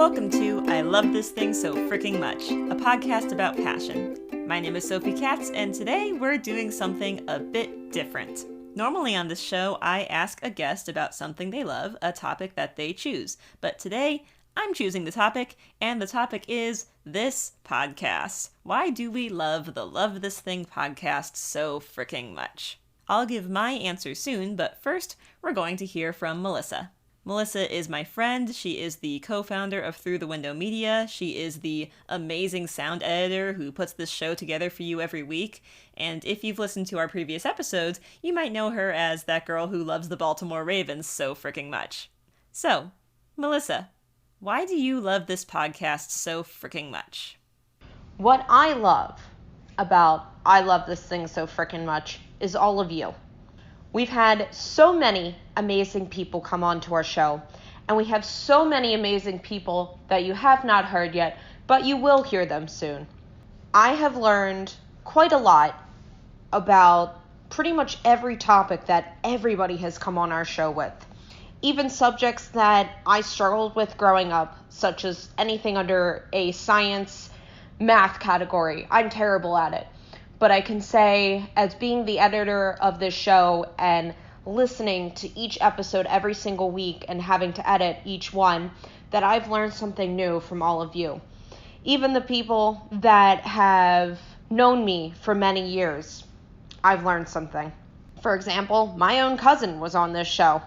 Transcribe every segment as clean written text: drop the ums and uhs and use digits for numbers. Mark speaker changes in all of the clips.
Speaker 1: Welcome to I Love This Thing So Fricking Much, a podcast about passion. My name is Sophie Katz, and today we're doing something a bit different. Normally on this show, I ask a guest about something they love, a topic that they choose. But today, I'm choosing the topic, and the topic is this podcast. Why do we love the Love This Thing podcast so fricking much? I'll give my answer soon, but first, we're going to hear from Melissa. Melissa is my friend. She is the co-founder of Through the Window Media. She is the amazing sound editor who puts this show together for you every week. And if you've listened to our previous episodes, you might know her as that girl who loves the Baltimore Ravens so fricking much. So, Melissa, why do you love this podcast so fricking much?
Speaker 2: What I love about I Love This Thing So Frickin' Much is all of you. We've had so many amazing people come on to our show, and we have so many amazing people that you have not heard yet, but you will hear them soon. I have learned quite a lot about pretty much every topic that everybody has come on our show with. Even subjects that I struggled with growing up, such as anything under a science, math category. I'm terrible at it. But I can say, as being the editor of this show and listening to each episode every single week and having to edit each one, that I've learned something new from all of you. Even the people that have known me for many years, I've learned something. For example, my own cousin was on this show,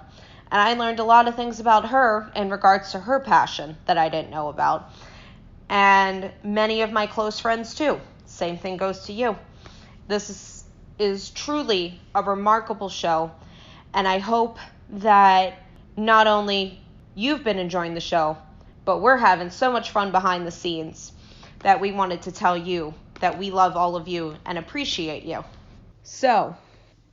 Speaker 2: and I learned a lot of things about her in regards to her passion that I didn't know about. And many of my close friends too. Same thing goes to you. This is truly a remarkable show, and I hope that not only you've been enjoying the show, but we're having so much fun behind the scenes that we wanted to tell you that we love all of you and appreciate you. So,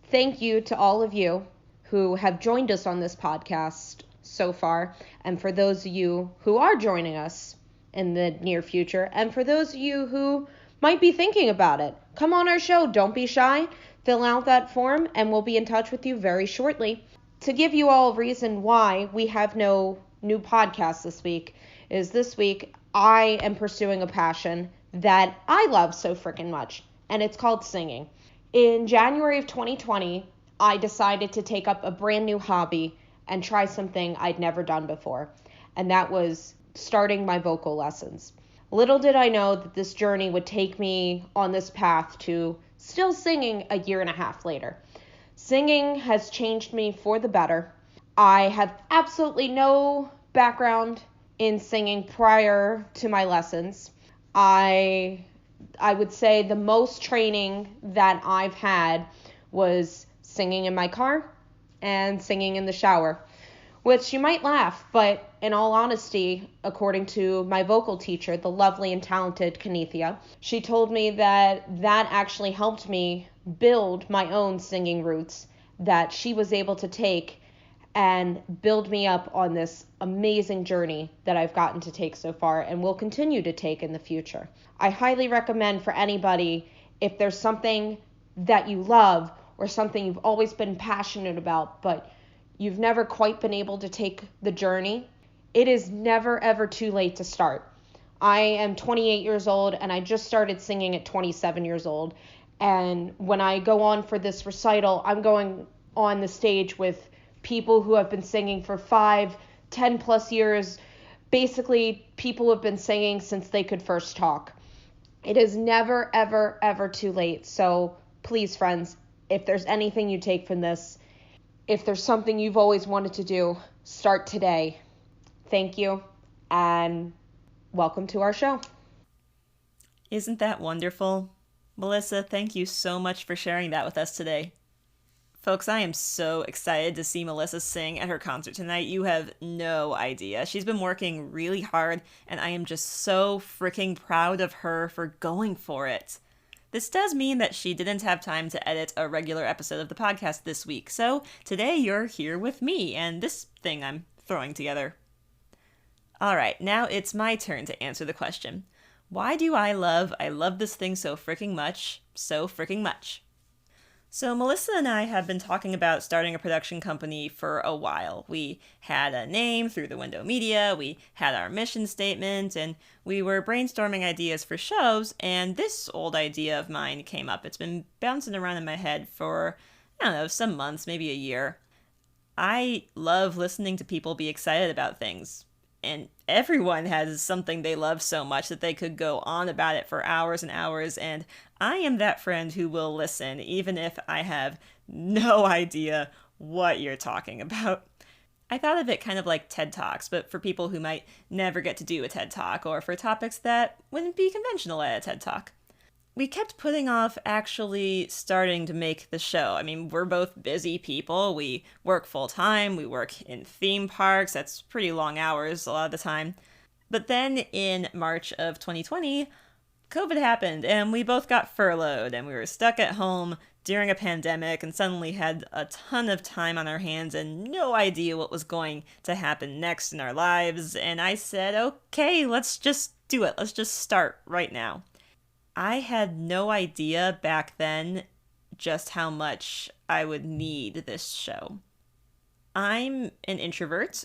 Speaker 2: thank you to all of you who have joined us on this podcast so far, and for those of you who are joining us in the near future, and for those of you who might be thinking about it, come on our show. Don't be shy. Fill out that form and we'll be in touch with you very shortly. To give you all a reason why we have no new podcast this week is this week I am pursuing a passion that I love so freaking much, and it's called singing. In January of 2020, I decided to take up a brand new hobby and try something I'd never done before, and that was starting my vocal lessons. Little did I know that this journey would take me on this path to still singing a year and a half later. Singing has changed me for the better. I have absolutely no background in singing prior to my lessons. I would say the most training that I've had was singing in my car and singing in the shower, which you might laugh, but in all honesty, according to my vocal teacher, the lovely and talented Kanithia, she told me that actually helped me build my own singing roots, that she was able to take and build me up on this amazing journey that I've gotten to take so far and will continue to take in the future. I highly recommend for anybody, if there's something that you love or something you've always been passionate about, but you've never quite been able to take the journey, it is never ever too late to start. I am 28 years old and I just started singing at 27 years old. And when I go on for this recital, I'm going on the stage with people who have been singing for 5, 10 plus years. Basically, people who have been singing since they could first talk. It is never ever ever too late. So please, friends, if there's anything you take from this, if there's something you've always wanted to do, start today. Thank you, and welcome to our show.
Speaker 1: Isn't that wonderful? Melissa, thank you so much for sharing that with us today. Folks, I am so excited to see Melissa sing at her concert tonight. You have no idea. She's been working really hard, and I am just so freaking proud of her for going for it. This does mean that she didn't have time to edit a regular episode of the podcast this week, so today you're here with me and this thing I'm throwing together. Alright, now it's my turn to answer the question. Why do I love this thing so freaking much, so freaking much? So, Melissa and I have been talking about starting a production company for a while. We had a name, Through the Window Media, we had our mission statement, and we were brainstorming ideas for shows, and this old idea of mine came up. It's been bouncing around in my head for, I don't know, some months, maybe a year. I love listening to people be excited about things. And everyone has something they love so much that they could go on about it for hours and hours, and I am that friend who will listen, even if I have no idea what you're talking about. I thought of it kind of like TED Talks, but for people who might never get to do a TED Talk, or for topics that wouldn't be conventional at a TED Talk. We kept putting off actually starting to make the show. I mean, we're both busy people. We work full time. We work in theme parks. That's pretty long hours a lot of the time. But then in March of 2020, COVID happened and we both got furloughed and we were stuck at home during a pandemic and suddenly had a ton of time on our hands and no idea what was going to happen next in our lives. And I said, okay, let's just do it. Let's just start right now. I had no idea back then just how much I would need this show. I'm an introvert,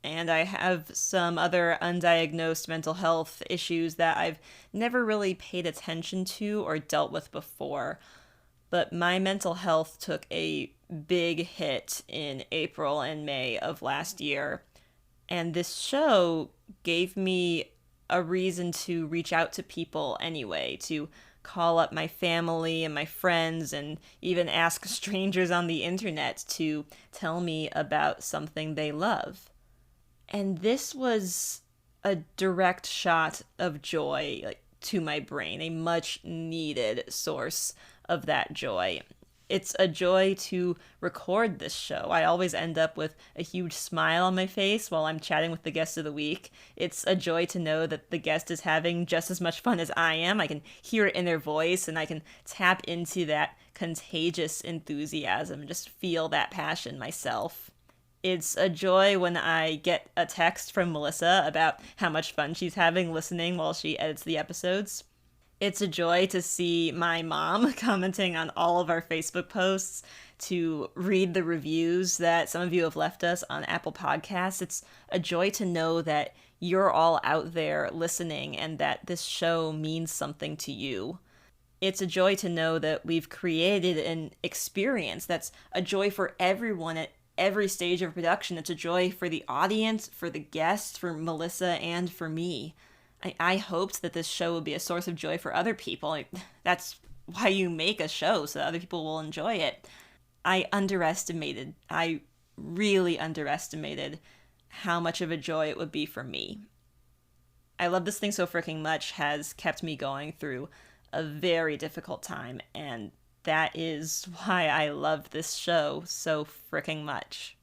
Speaker 1: and I have some other undiagnosed mental health issues that I've never really paid attention to or dealt with before. But my mental health took a big hit in April and May of last year, and this show gave me a reason to reach out to people anyway, to call up my family and my friends and even ask strangers on the internet to tell me about something they love. And this was a direct shot of joy, to my brain, a much needed source of that joy. It's a joy to record this show. I always end up with a huge smile on my face while I'm chatting with the guest of the week. It's a joy to know that the guest is having just as much fun as I am. I can hear it in their voice and I can tap into that contagious enthusiasm and just feel that passion myself. It's a joy when I get a text from Melissa about how much fun she's having listening while she edits the episodes. It's a joy to see my mom commenting on all of our Facebook posts, to read the reviews that some of you have left us on Apple Podcasts. It's a joy to know that you're all out there listening and that this show means something to you. It's a joy to know that we've created an experience that's a joy for everyone at every stage of production. It's a joy for the audience, for the guests, for Melissa, and for me. I hoped that this show would be a source of joy for other people. That's why you make a show, so that other people will enjoy it. I really underestimated how much of a joy it would be for me. I Love This Thing So Freaking Much has kept me going through a very difficult time, and that is why I love this show so freaking much.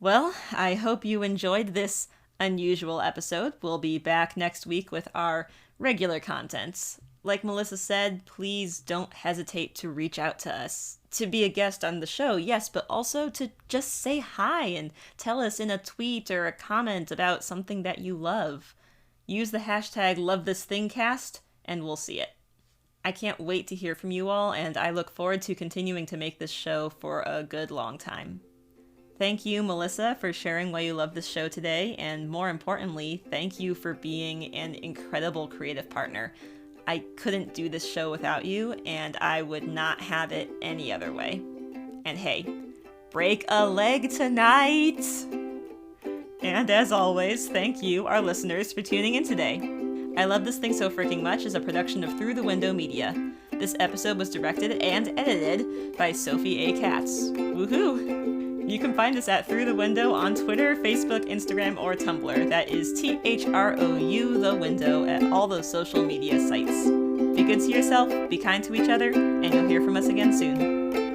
Speaker 1: Well, I hope you enjoyed this unusual episode. We'll be back next week with our regular contents. Like Melissa said, please don't hesitate to reach out to us. To be a guest on the show, yes, but also to just say hi and tell us in a tweet or a comment about something that you love. Use the hashtag #LoveThisThingCast and we'll see it. I can't wait to hear from you all, and I look forward to continuing to make this show for a good long time. Thank you, Melissa, for sharing why you love this show today, and more importantly, thank you for being an incredible creative partner. I couldn't do this show without you, and I would not have it any other way. And hey, break a leg tonight! And as always, thank you, our listeners, for tuning in today. I Love This Thing So Freaking Much is a production of Through the Window Media. This episode was directed and edited by Sophie A. Katz. Woohoo! You can find us at Through the Window on Twitter, Facebook, Instagram, or Tumblr. That is THROU The Window at all those social media sites. Be good to yourself, be kind to each other, and you'll hear from us again soon.